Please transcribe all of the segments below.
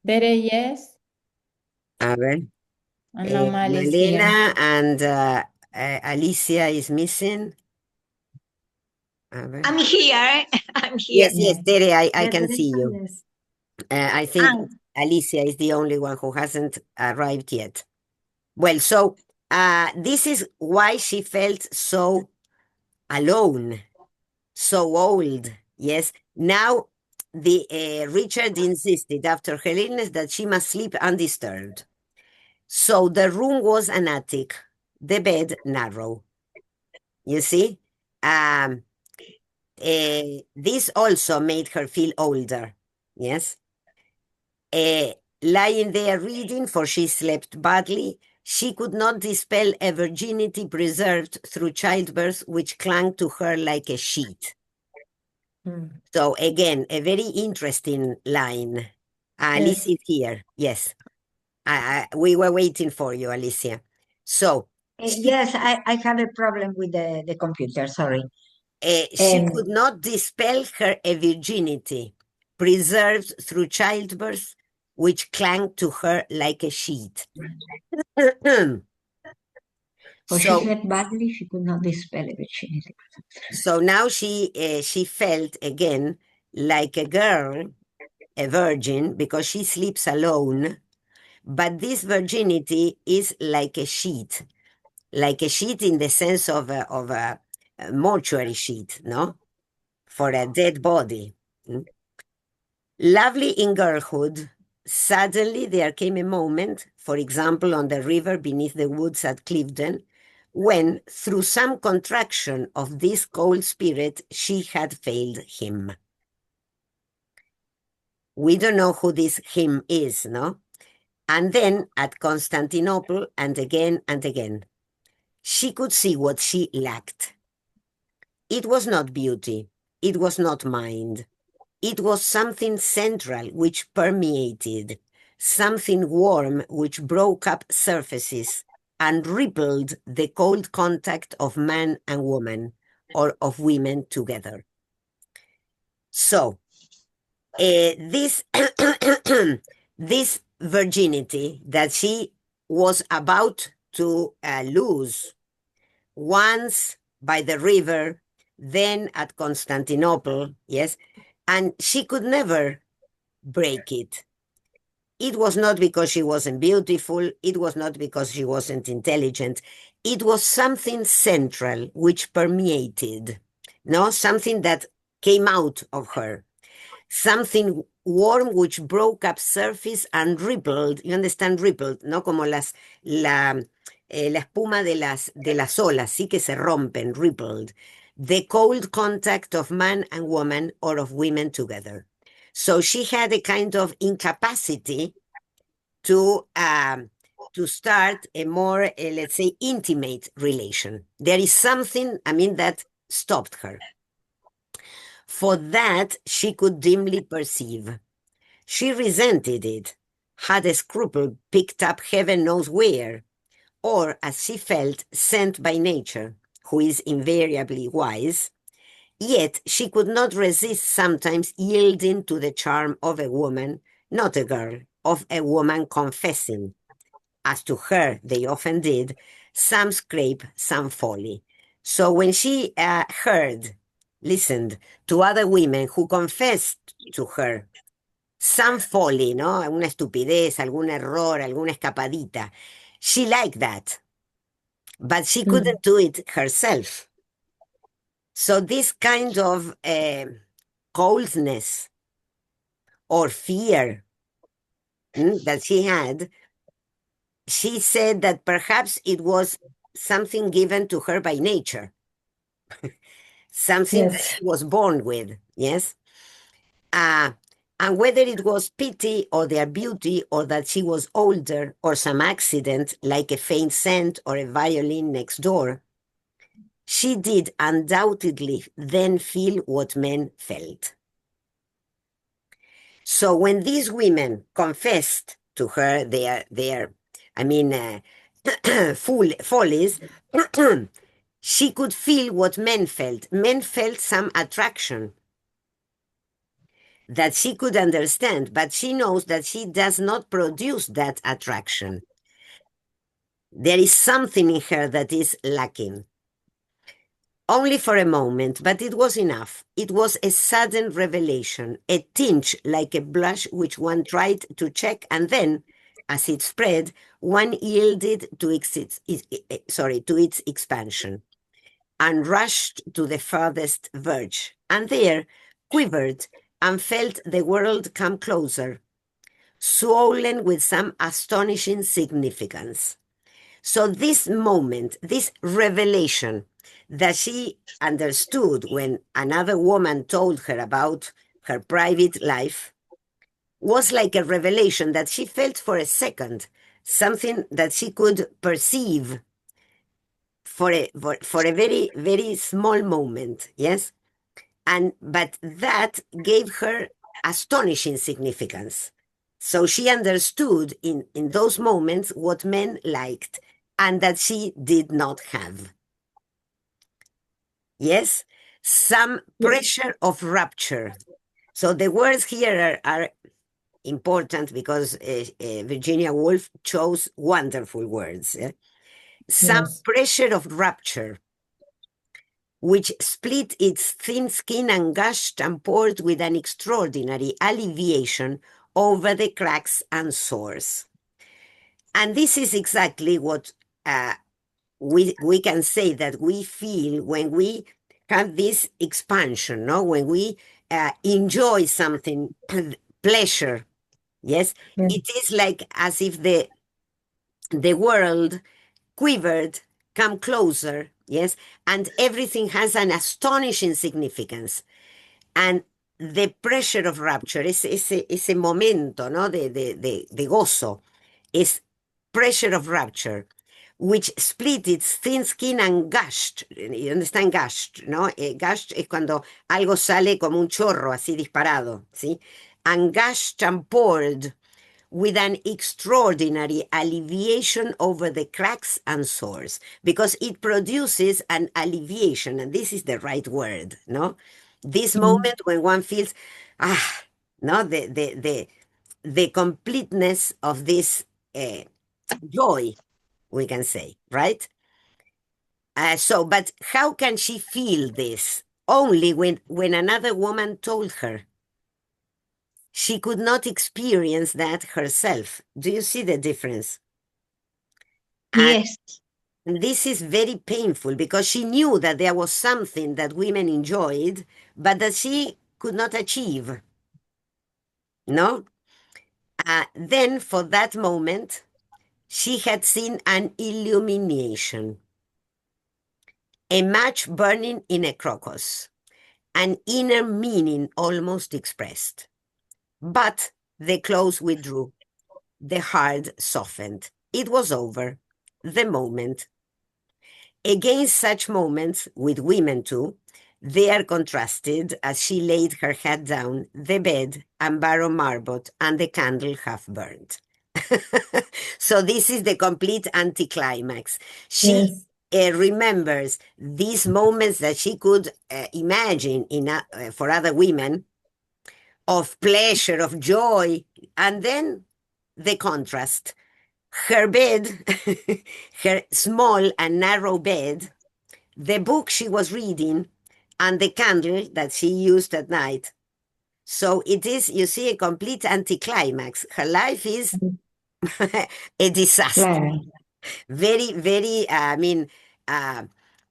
Bere, yes. A ver. And now Mali is here. Malena and Alicia is missing. A ver. I'm here. I'm here. Yes, yes, Yes. Tere, I Yes, can see Teresa, you. yes. I think And Alicia is the only one who hasn't arrived yet. Well, so this is why she felt so alone, so old. Yes. Now, the Richard insisted after her illness that she must sleep undisturbed. So the room was an attic, the bed narrow. You see, um, this also made her feel older. Yes. Uh, Lying there reading, for she slept badly, she could not dispel a virginity preserved through childbirth, which clung to her like a sheet. So again, a very interesting line. Alice Yes. is here. Yes. We were waiting for you, Alicia. So yes, I have a problem with the computer, sorry. she could not dispel her virginity, preserved through childbirth, which clung to her like a sheet. For she So, slept badly, she could not dispel it, so now she felt again like a girl, a virgin, because she sleeps alone. But this virginity is like a sheet in the sense of a mortuary sheet, no, for a dead body. Mm. Lovely in girlhood, suddenly there came a moment, for example, on the river beneath the woods at Clifton, when, through some contraction of this cold spirit, she had failed him. We don't know who this him is, no? And then at Constantinople, and again and again, she could see what she lacked. It was not beauty, it was not mind. It was something central which permeated, something warm which broke up surfaces and rippled the cold contact of man and woman, or of women together. So, this, this virginity that she was about to lose, once by the river, then at Constantinople, yes, and she could never break it. It was not because she wasn't beautiful, it was not because she wasn't intelligent. It was something central which permeated, no, something that came out of her, something warm which broke up surface and rippled. You understand, rippled, no, como la espuma de las olas, sí, que se rompen, rippled. The cold contact of man and woman, or of women together. So she had a kind of incapacity to start a more, let's say, intimate relation. There is something, I mean, that stopped her. For that, she could dimly perceive. She resented it, had a scruple picked up heaven knows where, or, as she felt, sent by nature, who is invariably wise. Yet she could not resist sometimes yielding to the charm of a woman, not a girl, of a woman confessing, as to her they often did, some scrape, some folly. So when she listened to other women who confessed to her some folly, ¿no? Alguna estupidez, algún error, alguna escapadita, she liked that, but she couldn't do it herself. So this kind of coldness or fear that she had, she said that perhaps it was something given to her by nature, something that Yes. she was born with, yes? Uh, and whether it was pity or their beauty or that she was older or some accident like a faint scent or a violin next door, she did undoubtedly then feel what men felt. So when these women confessed to her their I mean, follies, she could feel what men felt. Men felt some attraction. that she could understand, but she knows that she does not produce that attraction. There is something in her that is lacking. Only for a moment, but it was enough. It was a sudden revelation, a tinge like a blush which one tried to check, and then, as it spread, one yielded to its expansion and rushed to the farthest verge, and there quivered and felt the world come closer, swollen with some astonishing significance. So this moment, this revelation that she understood when another woman told her about her private life was like a revelation that she felt for a second, something that she could perceive for a very, very small moment, yes? But that gave her astonishing significance. So she understood in those moments what men liked and that she did not have. Yes? Some pressure of rapture. So the words here are important because Virginia Woolf chose wonderful words. Some Yes. pressure of rapture, which split its thin skin and gushed and poured with an extraordinary alleviation over the cracks and sores. And this is exactly what we can say that we feel when we have this expansion, no? When we enjoy something, pleasure, yes? Yes. It is like as if the world quivered, come closer, yes? And everything has an astonishing significance. And the pressure of rapture, ese momento, ¿no? De gozo, is pressure of rapture, which split its thin skin and gushed. You understand gushed, ¿no? Gushed es cuando algo sale como un chorro, así disparado, ¿sí? And gushed and poured with an extraordinary alleviation over the cracks and sores, because it produces an alleviation, and this is the right word, no? This moment when one feels, no, the completeness of this joy, we can say, right? But how can she feel this? Only when another woman told her. She could not experience that herself. Do you see the difference? And Yes. this is very painful because she knew that there was something that women enjoyed, but that she could not achieve. No? Then, for that moment, she had seen an illumination, a match burning in a crocus, an inner meaning almost expressed. But the clothes withdrew, the heart softened. It was over. The moment. Against such moments, with women too, they are contrasted as she laid her head down, the bed, and Barrow Marbot, and the candle half burnt. So this is the complete anticlimax. She Yes. remembers these moments that she could imagine for other women of pleasure, of joy, and then the contrast. Her bed, her small and narrow bed, the book she was reading, and the candle that she used at night. So it is, you see, a complete anticlimax. Her life is a disaster. Claro. Very, very,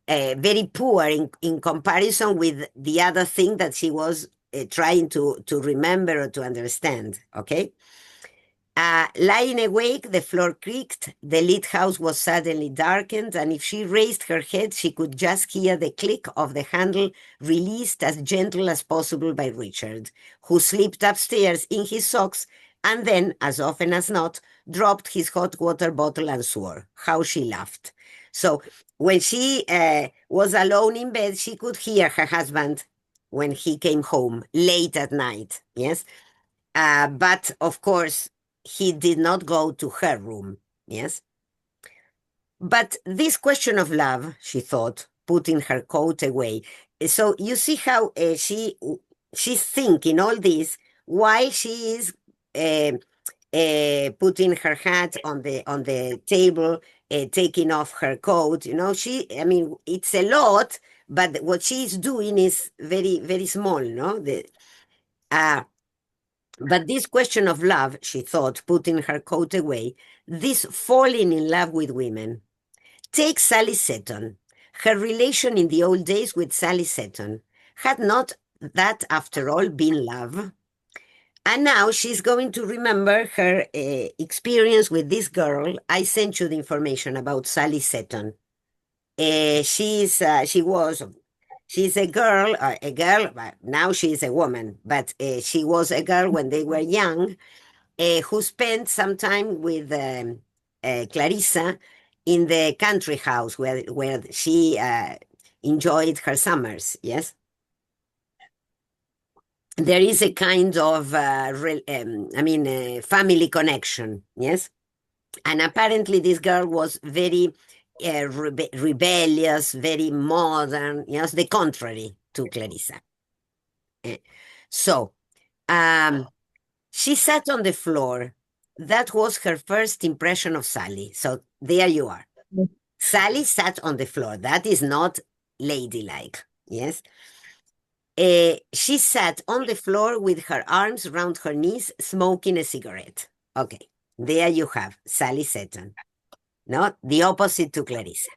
very poor in comparison with the other thing that she was trying to remember or to understand, okay? Lying awake, the floor creaked, the lit house was suddenly darkened, and if she raised her head, she could just hear the click of the handle released as gentle as possible by Richard, who slipped upstairs in his socks and then, as often as not, dropped his hot water bottle and swore. How she laughed. So when she was alone in bed, she could hear her husband when he came home late at night, yes? But of course, he did not go to her room, yes? But this question of love, she thought, putting her coat away. So you see how she's thinking all this while she is putting her hat on the table, taking off her coat. I mean, it's a lot, but what she's doing is very, very small, no? But this question of love, she thought, putting her coat away, this falling in love with women. Take Sally Seton. Her relation in the old days with Sally Seton. Had not that, after all, been love? And now she's going to remember her experience with this girl. I sent you the information about Sally Seton. She's a girl, now she's a woman, but she was a girl when they were young, who spent some time with Clarissa in the country house where she enjoyed her summers, yes? There is a kind of, family connection, yes? And apparently this girl was very rebellious, very modern, yes, the contrary to Clarissa. So, she sat on the floor. That was her first impression of Sally. So there you are. Sally sat on the floor. That is not ladylike, yes? She sat on the floor with her arms round her knees, smoking a cigarette. Okay, there you have Sally Seton. No, the opposite to Clarissa.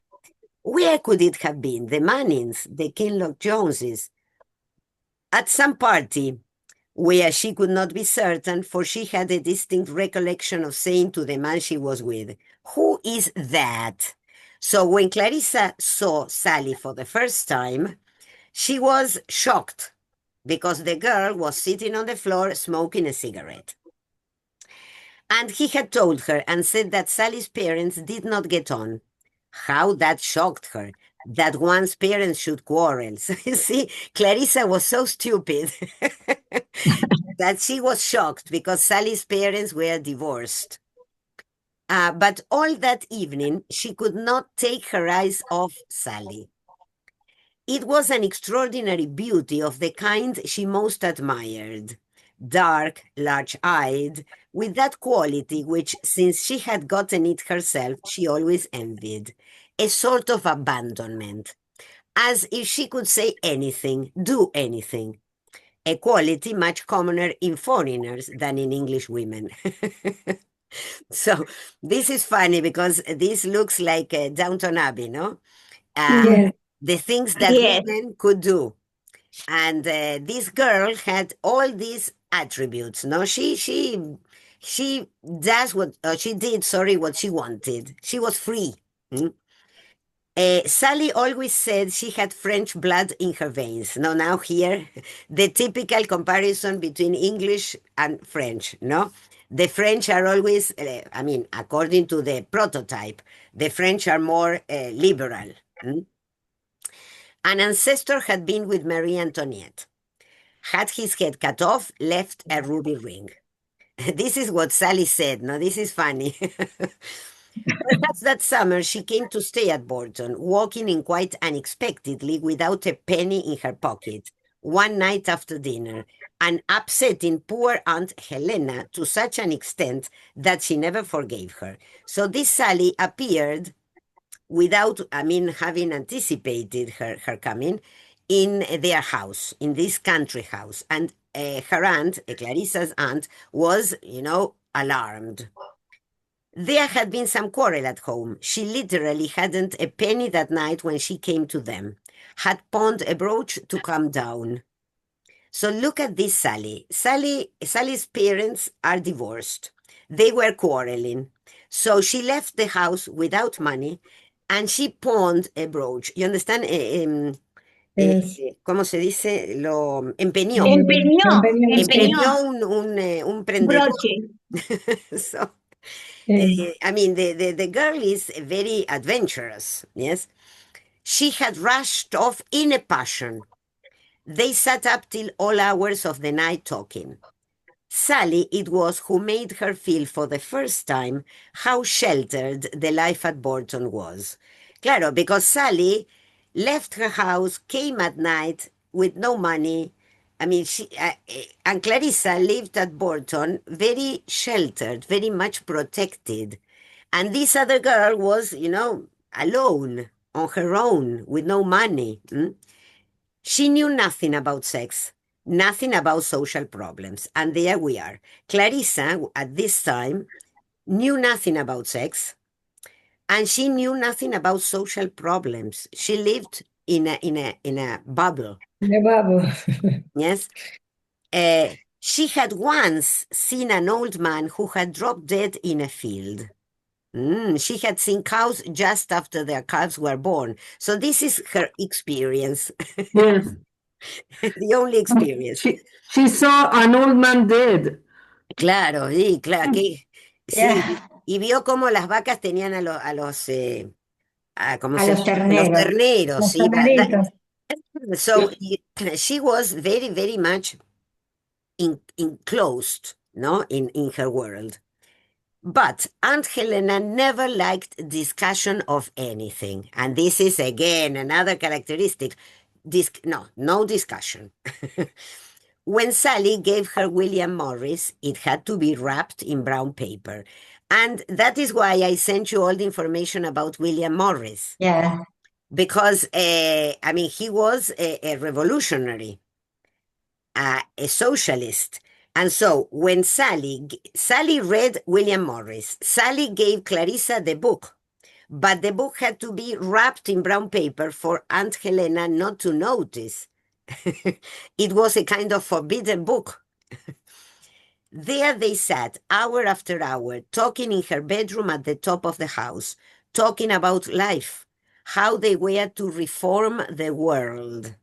Where could it have been? The Mannings, the Kinloch Joneses. At some party where she could not be certain, for she had a distinct recollection of saying to the man she was with, "Who is that?" So when Clarissa saw Sally for the first time, she was shocked because the girl was sitting on the floor smoking a cigarette. And he had told her and said that Sally's parents did not get on. How that shocked her, that one's parents should quarrel. So you see, Clarissa was so stupid that she was shocked because Sally's parents were divorced. But all that evening, she could not take her eyes off Sally. It was an extraordinary beauty of the kind she most admired. Dark, large-eyed, with that quality which, since she had gotten it herself, she always envied, a sort of abandonment, as if she could say anything, do anything, a quality much commoner in foreigners than in English women. So this is funny because this looks like Downton Abbey, no? Yes. The things that Yes. women could do. And this girl had all these attributes. No, she does what she did. Sorry, what she wanted. She was free. Sally always said she had French blood in her veins. No, now here, the typical comparison between English and French. No, the French are always, according to the prototype, the French are more liberal. An ancestor had been with Marie Antoinette. Had his head cut off, left a ruby ring. This is what Sally said. No, this is funny. Perhaps that summer she came to stay at Borton, walking in quite unexpectedly without a penny in her pocket, one night after dinner, and upsetting poor Aunt Helena to such an extent that she never forgave her. So this Sally appeared without, having anticipated her coming in their house, in this country house. And her aunt, Clarissa's aunt, was, alarmed. There had been some quarrel at home. She literally hadn't a penny that night when she came to them. Had pawned a brooch to come down. So look at this Sally. Sally's parents are divorced. They were quarreling. So she left the house without money and she pawned a brooch. You understand? Yes. ¿Cómo se dice? Lo empeñó. Empeñó Empeñó un prendedor. broche. So, Yes. the girl is very adventurous, yes? She had rushed off in a passion. They sat up till all hours of the night talking. Sally it was who made her feel for the first time how sheltered the life at Borton was. Claro, because Sally left her house, came at night with no money, I mean, and Clarissa lived at Borton, very sheltered, very much protected. And this other girl was, alone, on her own, with no money. She knew nothing about sex, nothing about social problems. And there we are. Clarissa, at this time, knew nothing about sex, and she knew nothing about social problems. She lived in a bubble. The bubble. Yes. She had once seen an old man who had dropped dead in a field. She had seen cows just after their calves were born. So this is her experience, Yes. the only experience. She saw an old man dead. Claro, sí, claro, que sí, Yeah. y vio cómo las vacas tenían ¿cómo A se los llama? A los terneros. terneros, Los sí. carneritos. So she was very, very much enclosed, no, in her world. But Aunt Helena never liked discussion of anything. And this is again another characteristic. No discussion. When Sally gave her William Morris, it had to be wrapped in brown paper. And that is why I sent you all the information about William Morris. Yeah. Because, I mean, he was a revolutionary, a socialist. And so when Sally read William Morris, Sally gave Clarissa the book, but the book had to be wrapped in brown paper for Aunt Helena not to notice. It was a kind of forbidden book. There they sat, hour after hour, talking in her bedroom at the top of the house, talking about life, how they were to reform the world.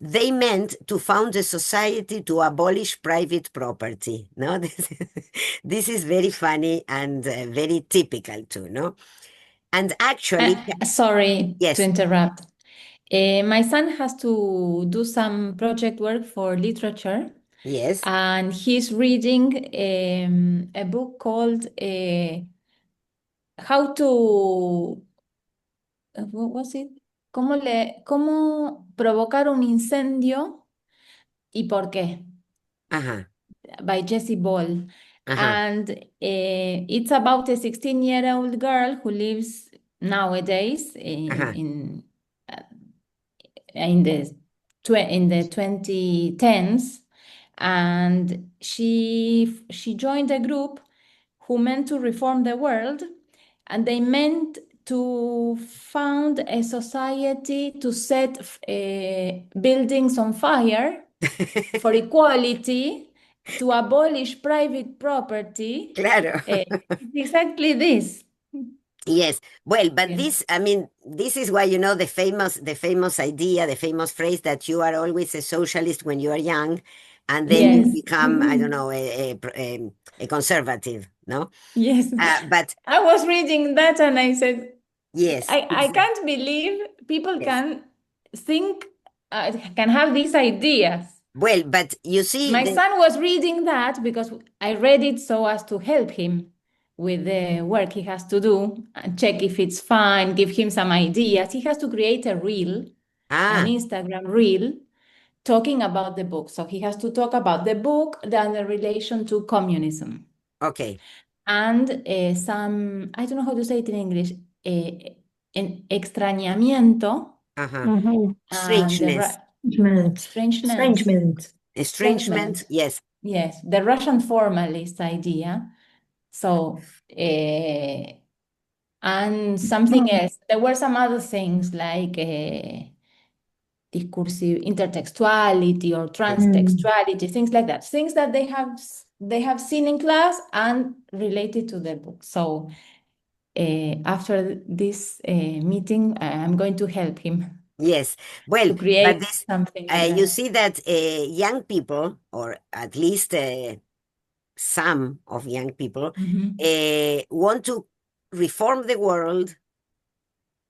They meant to found a society to abolish private property. No, this is very funny and very typical too. No, and actually, Sorry to yes, interrupt. My son has to do some project work for literature, yes, and he's reading a book called How to, what was it? Cómo provocar un incendio y por qué, uh-huh, by Jessie Ball. uh-huh, And it's about a 16-year-old girl who lives nowadays uh-huh. in the 2010s, and she joined a group who meant to reform the world, and they meant to found a society to set buildings on fire for equality, to abolish private property. Claro. It's exactly this. Yes. Well, but Yeah. I mean, this is why, the famous idea, the famous phrase that you are always a socialist when you are young, and then you Yes. become, I don't know, a conservative, no? Yes. But I was reading that and I said, yes, I can't believe people yes. can think, can have these ideas. Well, but you see, My son was reading that because I read it so as to help him with the work he has to do and check if it's fine, give him some ideas. He has to create a reel, an Instagram reel, talking about the book. So he has to talk about the book and the relation to communism. okay. And some, I don't know how to say it in English, an extrañamiento Uh-huh. Mhm. and Strangeness, Estrangement. estrangement, yes. Yes, the Russian formalist idea. So, and something else. There were some other things like discursive intertextuality or transtextuality, things like that. Things that they have seen in class and related to the book. So, after this meeting, I'm going to help him Yes. Well, to but create something like you that. see that young people, or at least some of young people, Mhm. want to reform the world.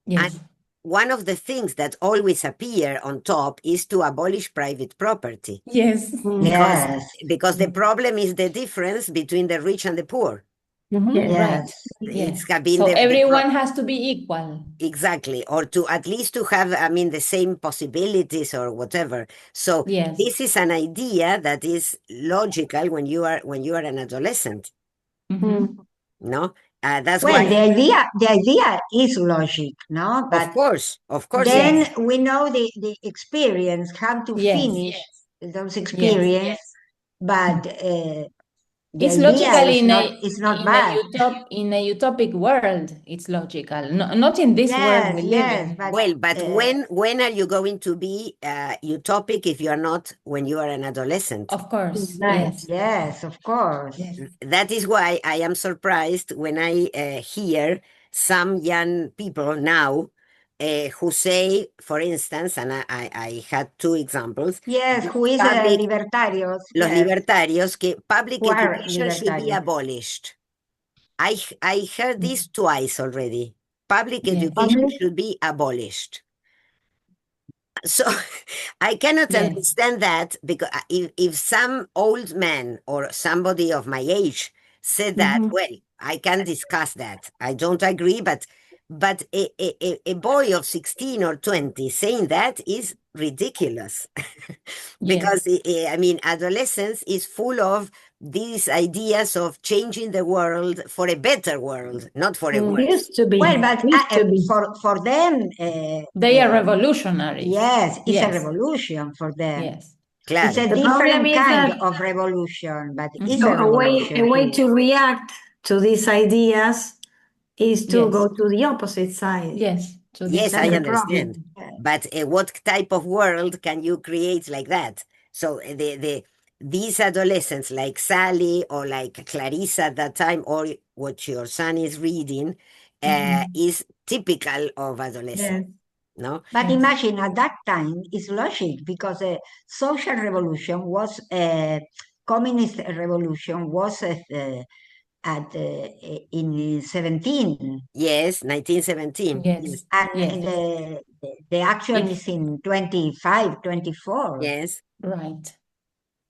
And Yes. one of the things that always appear on top is to abolish private property, Yes. because Yes. the problem is the difference between the rich and the poor. Right. Yes. It's Yeah. been So the everyone has to be equal. exactly, or to at least to have, I mean, the same possibilities or whatever. So Yes. this is an idea that is logical when you are an adolescent. No, that's Well, why. the idea is logic, no? Of course, Then yes. we know the experience, how to Yes. finish those experience, but the It's idea logical is not bad. in a utopic world. It's logical. No, not in this world we live in. But Well, but when are you going to be utopic if you are not when you are an adolescent? Of course. Right. yes, of course. Yes. That is why I am surprised when I hear some young people now who say, for instance, and I had two examples. Yes, who is libertarios? Los Yes, libertarios, que public who are education should be libertarios. abolished. I heard this twice already. Public Yes. education should be abolished. So I cannot Yes. understand that, because if some old man or somebody of my age said that, well, I can discuss that. I don't agree, but a boy of 16 or 20 saying that is ridiculous. Because I mean, adolescence is full of these ideas of changing the world for a better world, not for a worse. Used to be. Well, but Used to be. for them, They are revolutionaries. yes, it's Yes. a revolution for them. Yes. Claro. It's a The problem different is kind that- of revolution, but it's a A revolution. way to react to these ideas is to Yes. go to the opposite side. Yes. So Yes, I That's the understand. problem. But what type of world can you create like that? So these adolescents like Sally or like Clarissa at that time, or what your son is reading, is typical of adolescence. Yes. No? But Yes. imagine at that time it's logic, because a social revolution was a communist revolution was in 17, Yes, 1917. Yes. and Yes. the action It- is in 25, 24. Yes. Right.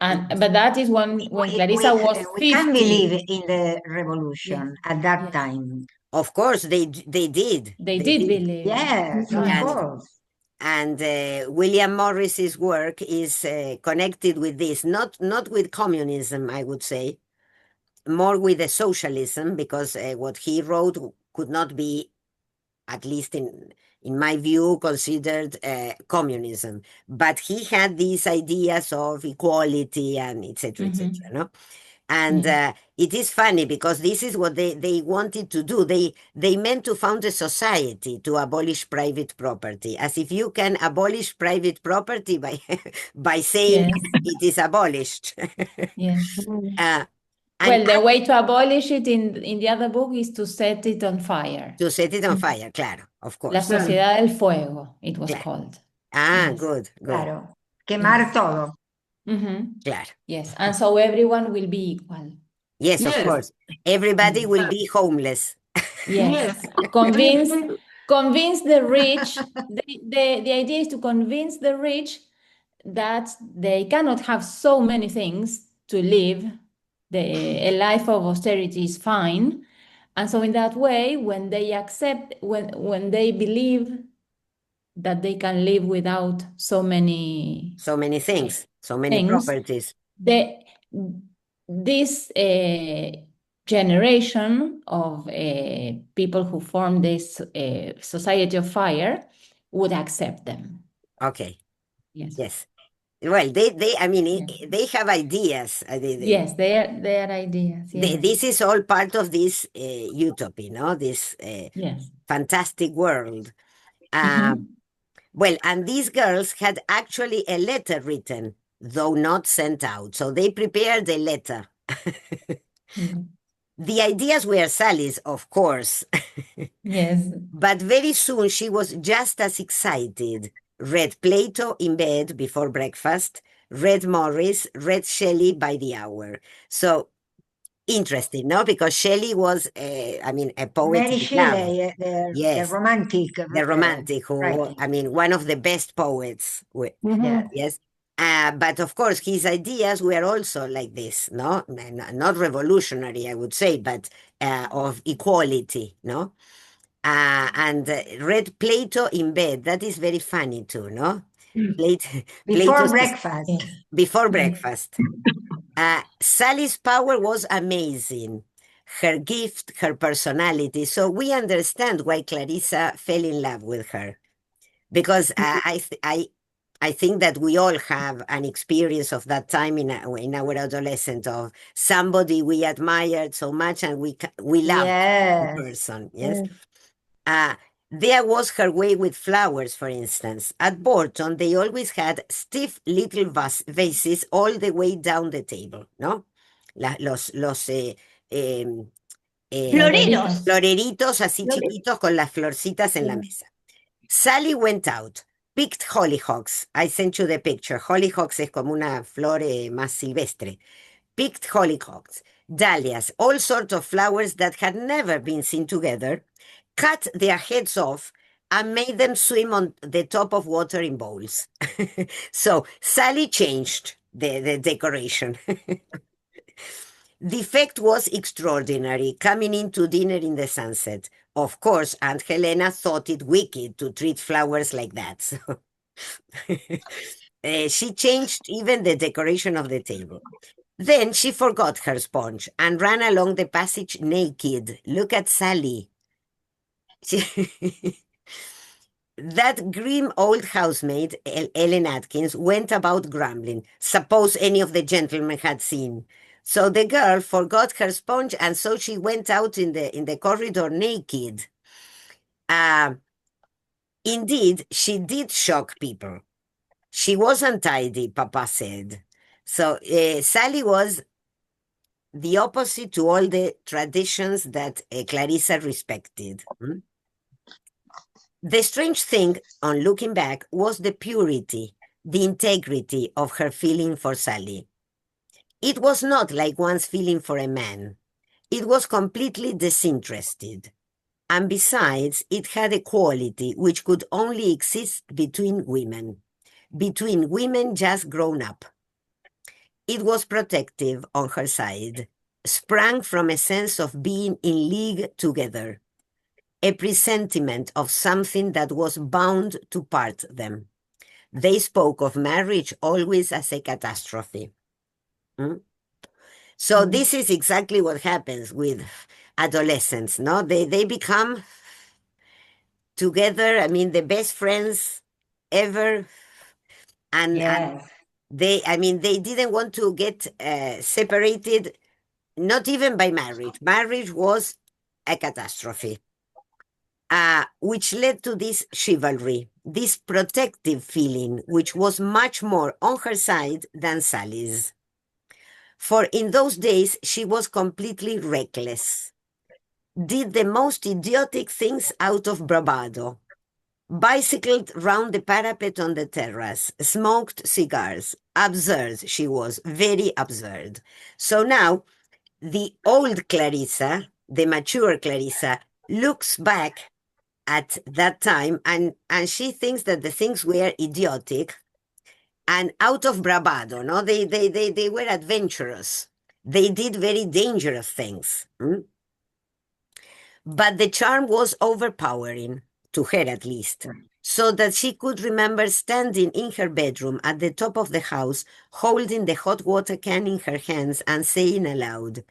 But that is when We, Clarissa was we can 50. believe in the revolution at that Yes. time. Of course, they did. They did believe. Yes, of Right. course. And William Morris's work is connected with this, not with communism, I would say, more with the socialism, because what he wrote could not be, at least in my view, considered communism. But he had these ideas of equality and etc., etc., no? And it is funny because this is what they wanted to do. They meant to found a society to abolish private property, as if you can abolish private property by by saying Yes. it is abolished. Yes. And Well, the way to abolish it in the other book is to set it on fire. to set it on fire, claro, of La course. Sociedad del Fuego, it was Claro. called. Ah, Yes. good. Claro. Quemar Yes. todo. Claro. Yes. And so everyone will be equal. Yes, of Yes. course. Everybody will be homeless. Yes. Convince the rich. The idea is to convince the rich that they cannot have so many things to live. A life of austerity is fine. And so in that way, when they accept, when they believe that they can live without so many things, so many things, properties. this generation of people who form this society of fire would accept them. Okay. Yes. Yes. Well, they I mean, Yes. they have ideas. Yes, they are ideas. Yes. This is all part of this utopia, no? This Yes. fantastic world. Mhm. Well, and these girls had actually a letter written, though not sent out. So they prepared a letter. Mhm. The ideas were Sally's, of course. Yes. But very soon she was just as excited. Read Plato in bed before breakfast, read Morris, read Shelley by the hour. So interesting, no? Because Shelley was, I mean, a poet Mary in love. Shelley, the Yes. romantic. The romantic, who, writing. I mean, one of the best poets. Yes. Yes. But of course, his ideas were also like this, no? Not revolutionary, I would say, but of equality, no? And read Plato in bed. That is very funny too, no? Before Plato's breakfast. Yes. before breakfast. Sally's power was amazing. Her gift, her personality. So we understand why Clarissa fell in love with her, because I think that we all have an experience of that time in our adolescence of somebody we admired so much and we loved the Yes. person. Yes. There was her way with flowers, for instance. At Borton, they always had stiff little vases all the way down the table, ¿no? Los Floritos. floreritos así chiquitos con las florcitas en la mesa. Sally went out, picked hollyhocks. I sent you the picture. Hollyhocks es como una flor más silvestre. Picked hollyhocks, dahlias, all sorts of flowers that had never been seen together, cut their heads off, and made them swim on the top of water in bowls. So Sally changed the decoration. The effect was extraordinary, coming into dinner in the sunset. Of course, Aunt Helena thought it wicked to treat flowers like that. So she changed even the decoration of the table. Then she forgot her sponge and ran along the passage naked. Look at Sally. That grim old housemaid, Ellen Atkins, went about grumbling. Suppose any of the gentlemen had seen. So the girl forgot her sponge, and so she went out in the corridor naked. Indeed, she did shock people. She was untidy, Papa said. So Sally was the opposite to all the traditions that Clarissa respected. The strange thing, on looking back, was the purity, the integrity of her feeling for Sally. It was not like one's feeling for a man. It was completely disinterested. And besides, it had a quality which could only exist between women just grown up. It was protective on her side, sprang from a sense of being in league together, a presentiment of something that was bound to part them. They spoke of marriage always as a catastrophe. So this is exactly what happens with adolescents, no? They become together, I mean, the best friends ever. And Yes. they didn't want to get separated, not even by marriage. Marriage was a catastrophe. Which led to this chivalry, this protective feeling, which was much more on her side than Sally's. For in those days, she was completely reckless, did the most idiotic things out of bravado, bicycled round the parapet on the terrace, smoked cigars. Absurd she was, very absurd. So now, the old Clarissa, the mature Clarissa, looks back at that time and she thinks that the things were idiotic and out of bravado, no? They were adventurous. They did very dangerous things. But the charm was overpowering, to her at least, so that she could remember standing in her bedroom at the top of the house, holding the hot water can in her hands and saying aloud,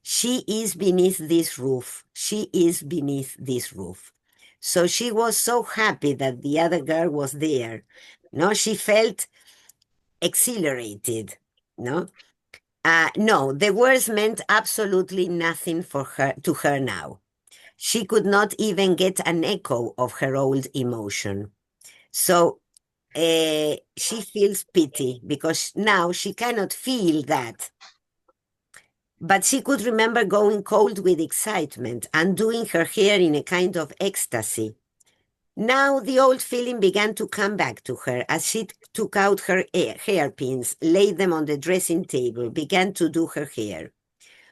"She is beneath this roof. She is beneath this roof." So she was so happy that the other girl was there. No, she felt exhilarated. No, no, the words meant absolutely nothing to her now. She could not even get an echo of her old emotion. So she feels pity because now she cannot feel that. But she could remember going cold with excitement and doing her hair in a kind of ecstasy. Now the old feeling began to come back to her as she took out her hairpins, laid them on the dressing table, began to do her hair,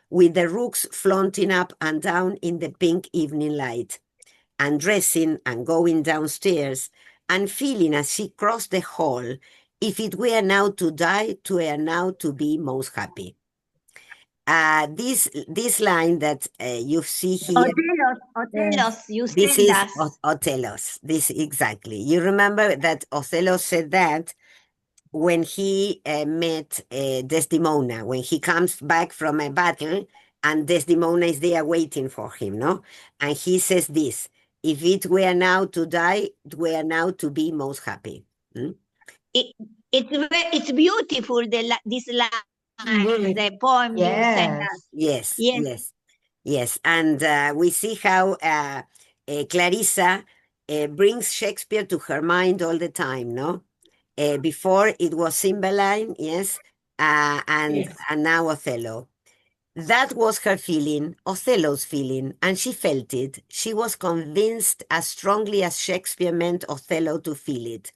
with the rooks flaunting up and down in the pink evening light, and dressing and going downstairs, and feeling as she crossed the hall If it were now to die, 'twere now to be most happy. This line that you see here, Othello's, you this send is us. Othello's. This exactly. You remember that Othello said that when he met Desdemona, when he comes back from a battle and Desdemona is there waiting for him, no? And he says this, if it were now to die, it were now to be most happy. It's beautiful, this line, Yes. the poem you send us. Yes, Yes. yes, yes. And we see how Clarissa brings Shakespeare to her mind all the time, no? Before it was Cymbeline, yes, and now Othello. That was her feeling, Othello's feeling, and she felt it. She was convinced as strongly as Shakespeare meant Othello to feel it.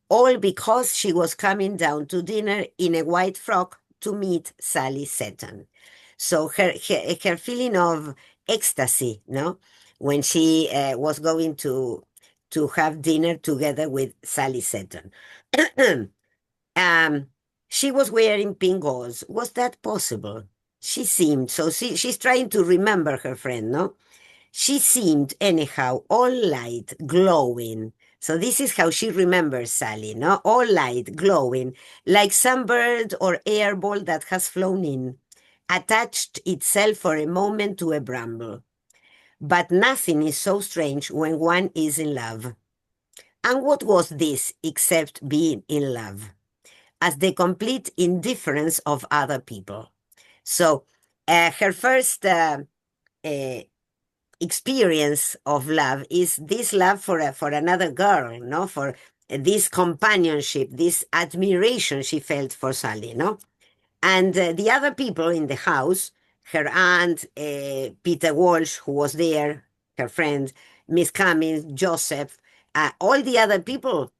All because she was coming down to dinner in a white frock to meet Sally Seton. So her feeling of ecstasy, no, when she was going to have dinner together with Sally Seton. She was wearing pink gauze. Was that possible? She seemed, so she's trying to remember her friend, no? She seemed, anyhow, all light, glowing. So this is how she remembers Sally, no? All light, glowing, like some bird or air ball that has flown in, attached itself for a moment to a bramble. But nothing is so strange when one is in love. And what was this except being in love? As the complete indifference of other people. So her first experience of love is this love for another girl, no, for this companionship, this admiration she felt for Sally, no, and the other people in the house, her aunt, Peter Walsh, who was there, her friend, Miss Cummings, Joseph, all the other people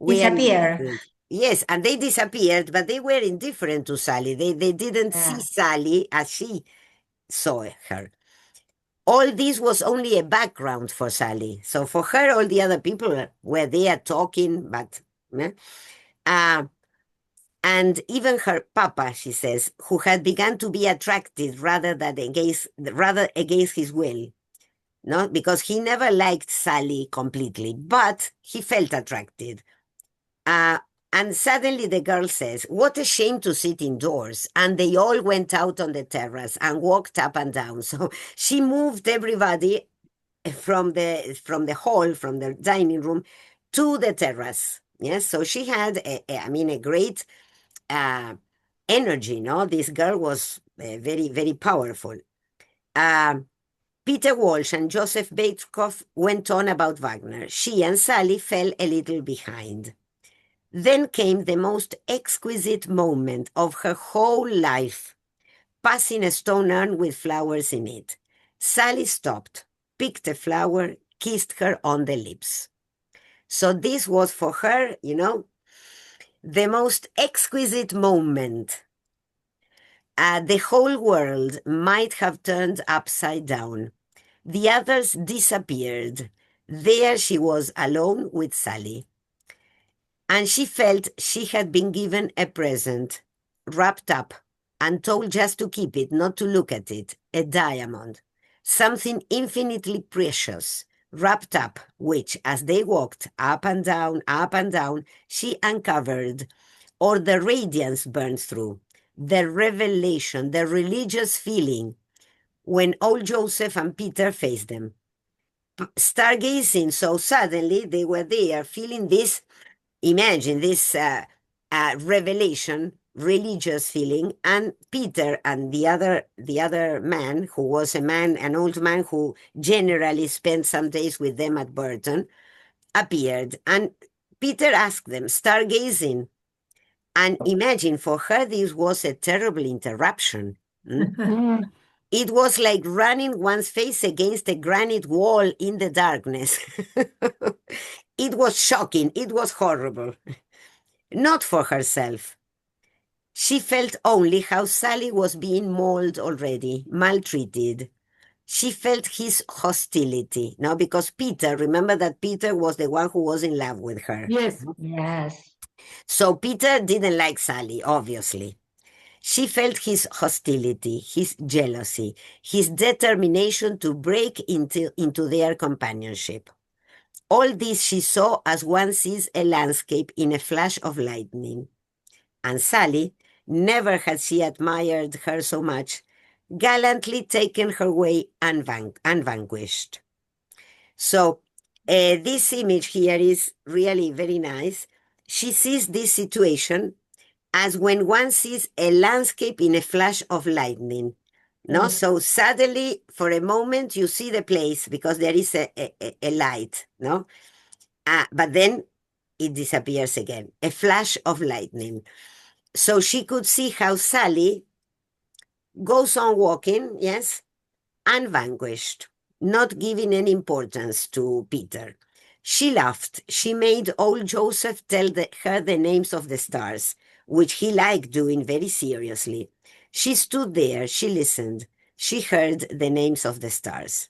were Disappear. indifferent. Yes, and they disappeared, but they were indifferent to Sally. They didn't see Sally as she saw her. All this was only a background for Sally. So for her, all the other people were there talking, but and even her papa, she says, who had begun to be attracted rather against his will, no, because he never liked Sally completely, but he felt attracted. And suddenly the girl says, what a shame to sit indoors. And they all went out on the terrace and walked up and down. So she moved everybody from the hall, from the dining room to the terrace. Yes, so she had, a great energy, no? This girl was very, very powerful. Peter Walsh and Joseph Baitkoff went on about Wagner. She and Sally fell a little behind. Then came the most exquisite moment of her whole life, passing a stone urn with flowers in it. Sally stopped, picked a flower, kissed her on the lips. So this was for her, the most exquisite moment. The whole world might have turned upside down. The others disappeared. There she was alone with Sally. And she felt she had been given a present, wrapped up, and told just to keep it, not to look at it, a diamond, something infinitely precious, wrapped up, which, as they walked up and down, she uncovered, or the radiance burned through, the revelation, the religious feeling, when old Joseph and Peter faced them. Stargazing, so suddenly they were there, feeling this. Imagine this revelation, religious feeling, and Peter and the other man, who was an old man who generally spent some days with them at Burton, appeared. And Peter asked them, stargazing. And imagine, for her, this was a terrible interruption. It was like running one's face against a granite wall in the darkness. It was shocking. It was horrible. Not for herself. She felt only how Sally was being mauled already, maltreated. She felt his hostility, no, because Peter, remember that Peter was the one who was in love with her. Yes. Yes. So Peter didn't like Sally, obviously. She felt his hostility, his jealousy, his determination to break into their companionship. All this she saw as one sees a landscape in a flash of lightning. And Sally, never had she admired her so much, gallantly taken her way unvanquished. So this image here is really very nice. She sees this situation as when one sees a landscape in a flash of lightning. No, so suddenly, for a moment, you see the place because there is a light, no? But then it disappears again, a flash of lightning. So she could see how Sally goes on walking, yes, unvanquished, not giving any importance to Peter. She laughed. She made old Joseph tell her the names of the stars, which he liked doing very seriously. She stood there, she listened. She heard the names of the stars.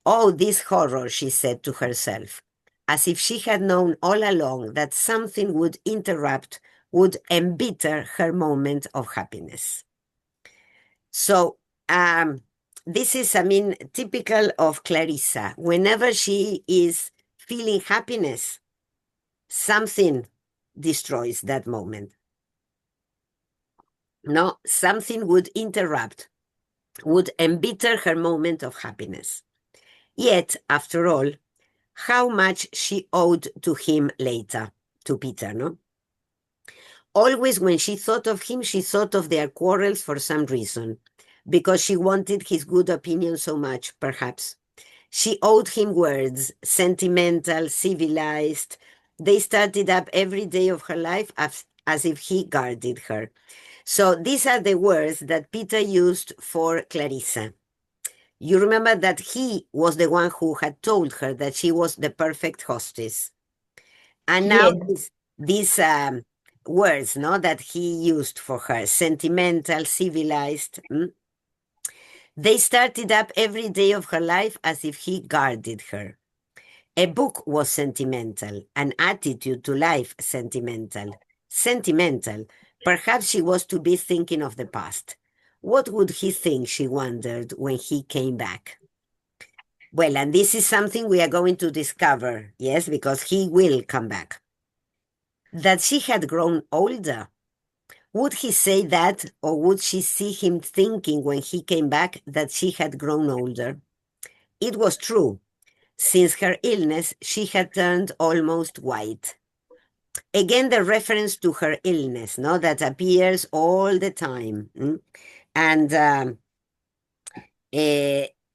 Oh, this horror, she said to herself, as if she had known all along that something would interrupt, would embitter her moment of happiness. So, this is, I mean, typical of Clarissa. Whenever she is feeling happiness, something destroys that moment. No, something would interrupt, would embitter her moment of happiness. Yet, after all, how much she owed to him later, to Peter, no? Always when she thought of him, she thought of their quarrels for some reason, because she wanted his good opinion so much, perhaps. She owed him words, sentimental, civilized. They started up every day of her life as if he guarded her. So these are the words that Peter used for Clarissa. You remember that he was the one who had told her that she was the perfect hostess. And now these words, no, that he used for her, sentimental, civilized, they started up every day of her life as if he guarded her. A book was sentimental, an attitude to life sentimental. Sentimental. Perhaps she was to be thinking of the past. What would he think, she wondered, when he came back? Well, and this is something we are going to discover, yes, because he will come back. That she had grown older. Would he say that, or would she see him thinking when he came back that she had grown older? It was true. Since her illness, she had turned almost white. Again, the reference to her illness, no, that appears all the time. And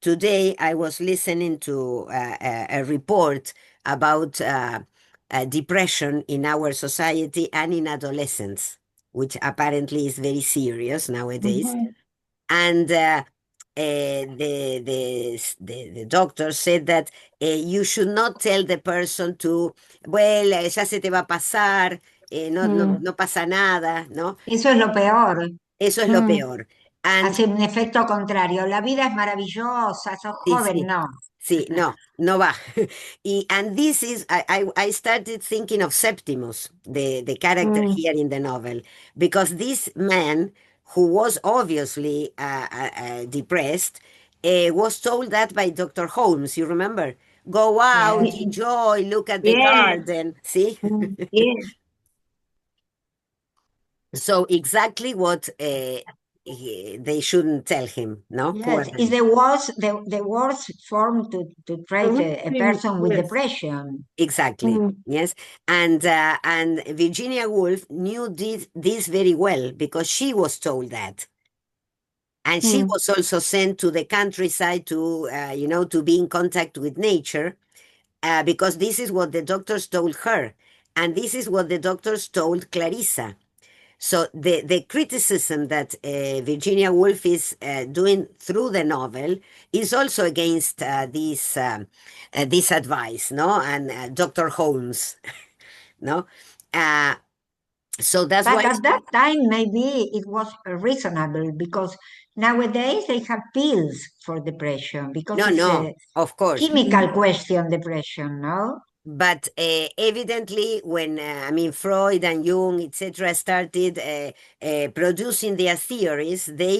today I was listening to a report about depression in our society and in adolescents, which apparently is very serious nowadays. And the doctor said that you should not tell the person to, well, ya se te va a pasar, no pasa nada, ¿no? Eso es lo peor. Eso es lo peor. And Hace un efecto contrario. La vida es maravillosa, sos sí, joven, sí. no. Sí, no va. And this is, I started thinking of Septimus, the character here in the novel, because this man, who was obviously depressed, was told that by Dr. Holmes, you remember? Go out, Yes. enjoy, look at the Yes. garden, see? Yes. So exactly what they shouldn't tell him, no? Poor Yes, man. it's the worst form to treat a person with depression. Exactly. Yes. And Virginia Woolf knew this very well because she was told that. And she was also sent to the countryside to, to be in contact with nature, because this is what the doctors told her. And this is what the doctors told Clarissa. So the criticism that Virginia Woolf is doing through the novel is also against this advice, no, and Dr. Holmes, no. So that's But why. at that time, maybe it was reasonable because nowadays they have pills for depression because it's No, a of course. chemical question, depression, no? But evidently, when Freud and Jung, etc., started producing their theories, they